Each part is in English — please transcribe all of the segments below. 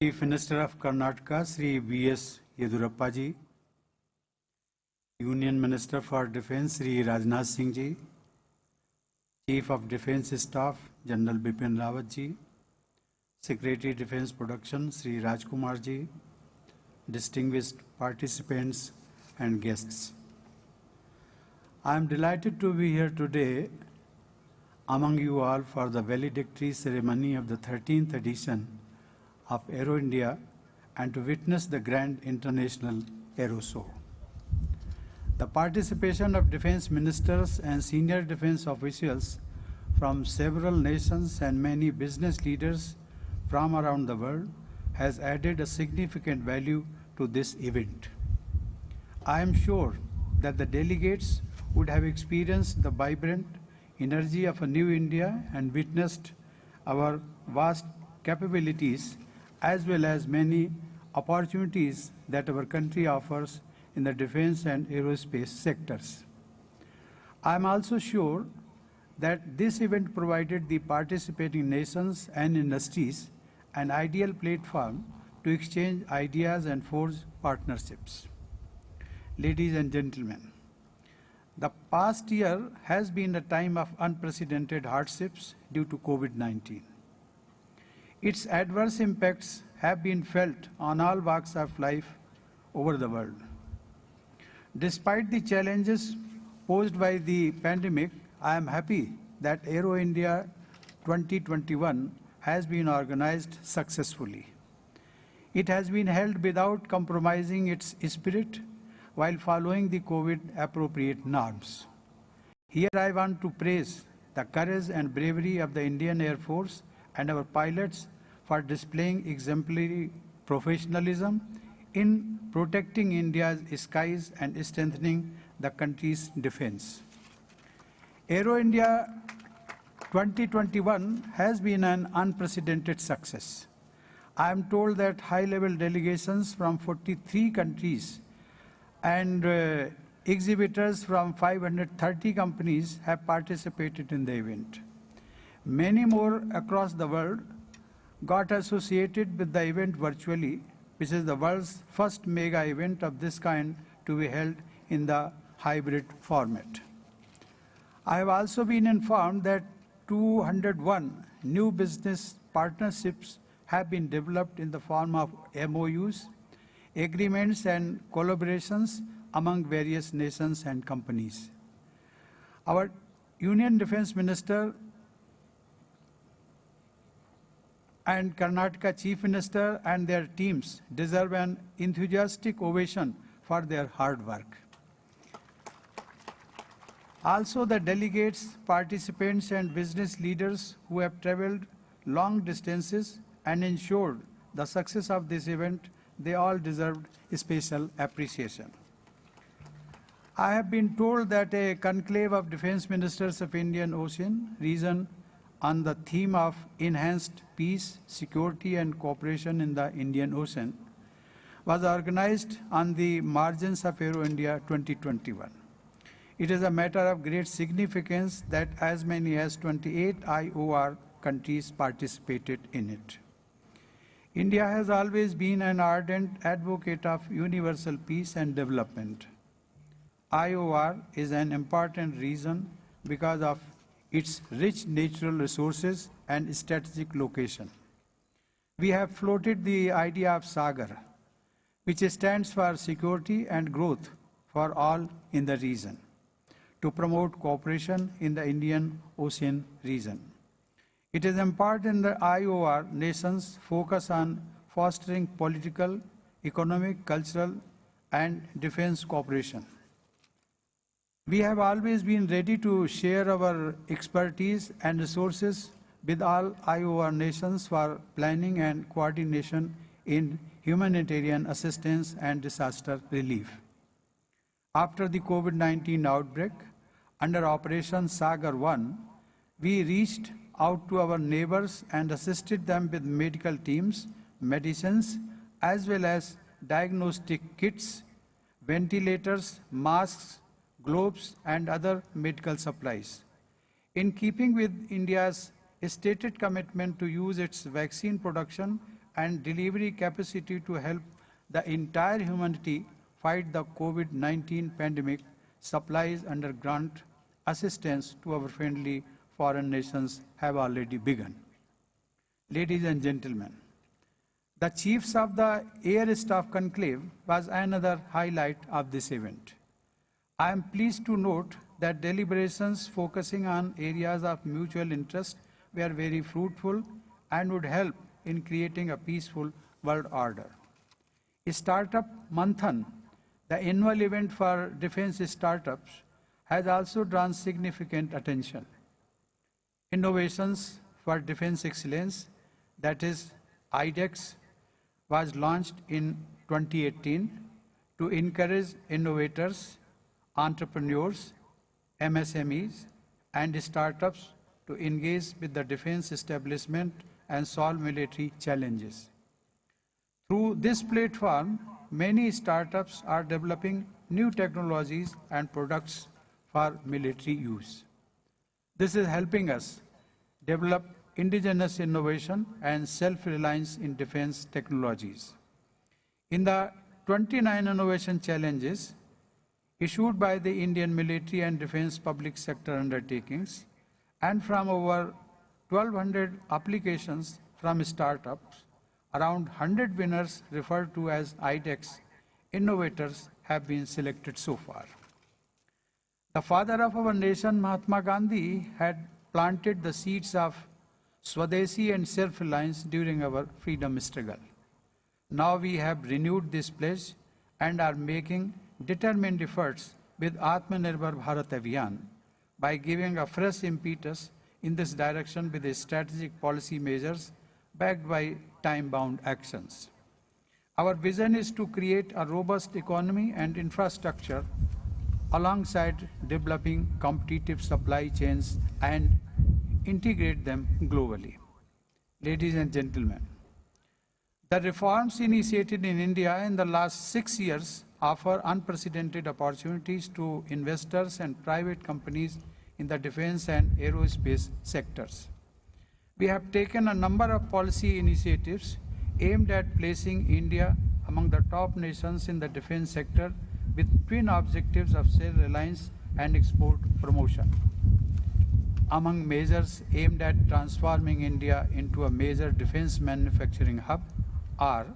Chief Minister of Karnataka, Sri V.S. Yedurappa ji, Union Minister for Defence, Sri Rajnath Singh ji, Chief of Defence Staff, General Bipin Rawat ji, Secretary Defence Production, Sri Rajkumar ji, distinguished participants and guests. I am delighted to be here today among you all for the valedictory ceremony of the 13th edition of Aero India and to witness the Grand International Aero Show. The participation of defense ministers and senior defense officials from several nations and many business leaders from around the world has added a significant value to this event. I am sure that the delegates would have experienced the vibrant energy of a new India and witnessed our vast capabilities as well as many opportunities that our country offers in the defense and aerospace sectors. I am also sure that this event provided the participating nations and industries an ideal platform to exchange ideas and forge partnerships. Ladies and gentlemen, the past year has been a time of unprecedented hardships due to COVID-19. Its adverse impacts have been felt on all walks of life over the world. Despite the challenges posed by the pandemic, I am happy that Aero India 2021 has been organized successfully. It has been held without compromising its spirit while following the COVID-appropriate norms. Here I want to praise the courage and bravery of the Indian Air Force and our pilots for displaying exemplary professionalism in protecting India's skies and strengthening the country's defense. Aero India 2021 has been an unprecedented success. I am told that high-level delegations from 43 countries and exhibitors from 530 companies have participated in the event. Many more across the world got associated with the event virtually, which is the world's first mega event of this kind to be held in the hybrid format. I have also been informed that 201 new business partnerships have been developed in the form of MOUs, agreements and collaborations among various nations and companies. Our Union Defence Minister and Karnataka Chief Minister and their teams deserve an enthusiastic ovation for their hard work. Also, the delegates, participants and business leaders who have traveled long distances and ensured the success of this event, they all deserved special appreciation. I have been told that a conclave of defense ministers of Indian Ocean region on the theme of enhanced peace, security and cooperation in the Indian Ocean was organized on the margins of Aero India 2021. It is a matter of great significance that as many as 28 IOR countries participated in it. India has always been an ardent advocate of universal peace and development. IOR is an important reason because of its rich natural resources and strategic location. We have floated the idea of SAGAR, which stands for Security and Growth for All in the region, to promote cooperation in the Indian Ocean region. It is important that IOR nations focus on fostering political, economic, cultural, and defense cooperation. We have always been ready to share our expertise and resources with all IOR nations for planning and coordination in humanitarian assistance and disaster relief. After the COVID-19 outbreak, under Operation Sagar 1, we reached out to our neighbors and assisted them with medical teams, medicines, as well as diagnostic kits, ventilators, masks, gloves, and other medical supplies. In keeping with India's stated commitment to use its vaccine production and delivery capacity to help the entire humanity fight the COVID-19 pandemic, supplies under grant assistance to our friendly foreign nations have already begun. Ladies and gentlemen, the Chiefs of the Air Staff Conclave was another highlight of this event. I am pleased to note that deliberations focusing on areas of mutual interest were very fruitful and would help in creating a peaceful world order. Startup Manthan, the annual event for defense startups, has also drawn significant attention. Innovations for Defense Excellence, that is IDEX, was launched in 2018 to encourage innovators, entrepreneurs, MSMEs, and startups to engage with the defense establishment and solve military challenges. Through this platform, many startups are developing new technologies and products for military use. This is helping us develop indigenous innovation and self-reliance in defense technologies. In the 29 innovation challenges issued by the Indian military and defense public sector undertakings, and from over 1,200 applications from startups, around 100 winners referred to as IDEX innovators have been selected so far. The father of our nation, Mahatma Gandhi, had planted the seeds of Swadeshi and self-reliance during our freedom struggle. Now we have renewed this pledge and are making determined efforts with Atmanirbhar Bharat Abhiyan by giving a fresh impetus in this direction with strategic policy measures backed by time-bound actions. Our vision is to create a robust economy and infrastructure alongside developing competitive supply chains and integrate them globally. Ladies and gentlemen, the reforms initiated in India in the last 6 years offer unprecedented opportunities to investors and private companies in the defense and aerospace sectors. We have taken a number of policy initiatives aimed at placing India among the top nations in the defense sector with twin objectives of self-reliance and export promotion. Among measures aimed at transforming India into a major defense manufacturing hub are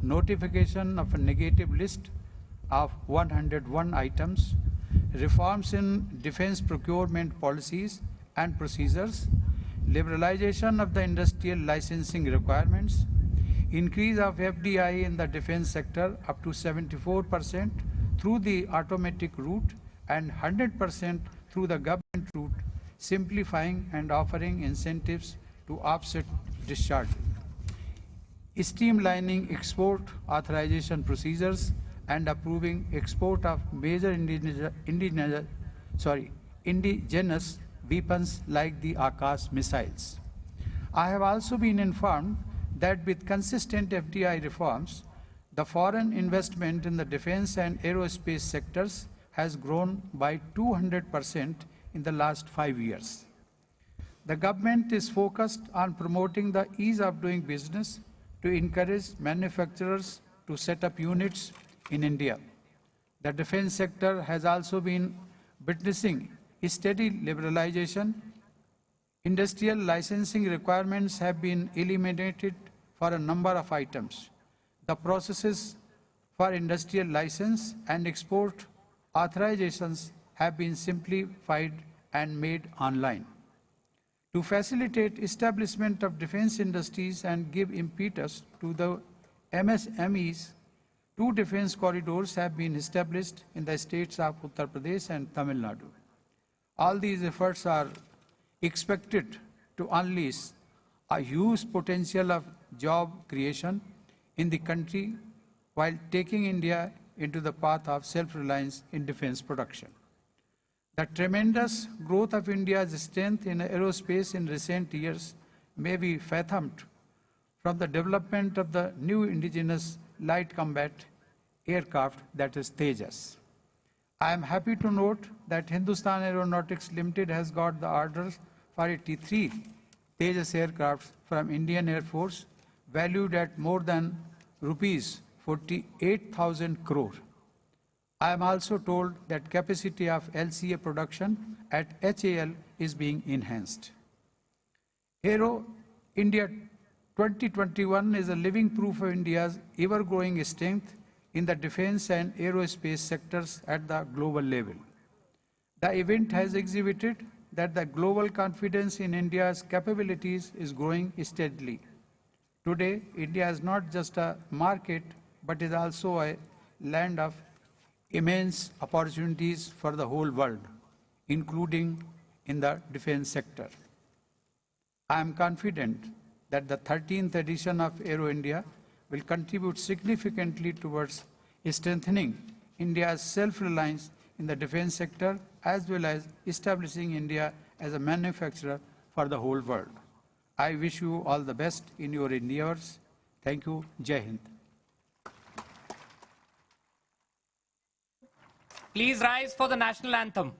notification of a negative list of 101 items, reforms in defense procurement policies and procedures, liberalization of the industrial licensing requirements, increase of FDI in the defense sector up to 74% through the automatic route and 100% through the government route, simplifying and offering incentives to offset discharging, streamlining export authorization procedures and approving export of major indigenous weapons like the Akash missiles. I have also been informed that with consistent FDI reforms, the foreign investment in the defense and aerospace sectors has grown by 200% in the last 5 years. The government is focused on promoting the ease of doing business to encourage manufacturers to set up units in India. The defense sector has also been witnessing steady liberalization. Industrial licensing requirements have been eliminated for a number of items. The processes for industrial license and export authorizations have been simplified and made online. To facilitate establishment of defense industries and give impetus to the MSMEs, 2 defense corridors have been established in the states of Uttar Pradesh and Tamil Nadu. All these efforts are expected to unleash a huge potential of job creation in the country while taking India into the path of self-reliance in defense production. The tremendous growth of India's strength in aerospace in recent years may be fathomed from the development of the new indigenous light combat aircraft, that is Tejas. I am happy to note that Hindustan Aeronautics Limited has got the orders for 83 Tejas aircraft from Indian Air Force, valued at more than rupees 48,000 crore. I am also told that capacity of LCA production at HAL is being enhanced. Aero India 2021 is a living proof of India's ever-growing strength in the defense and aerospace sectors at the global level. The event has exhibited that the global confidence in India's capabilities is growing steadily. Today, India is not just a market, but is also a land of immense opportunities for the whole world, including in the defense sector. I am confident that the 13th edition of Aero India will contribute significantly towards strengthening India's self-reliance in the defense sector, as well as establishing India as a manufacturer for the whole world. I wish you all the best in your endeavors. Thank you. Jai Hind. Please rise for the national anthem.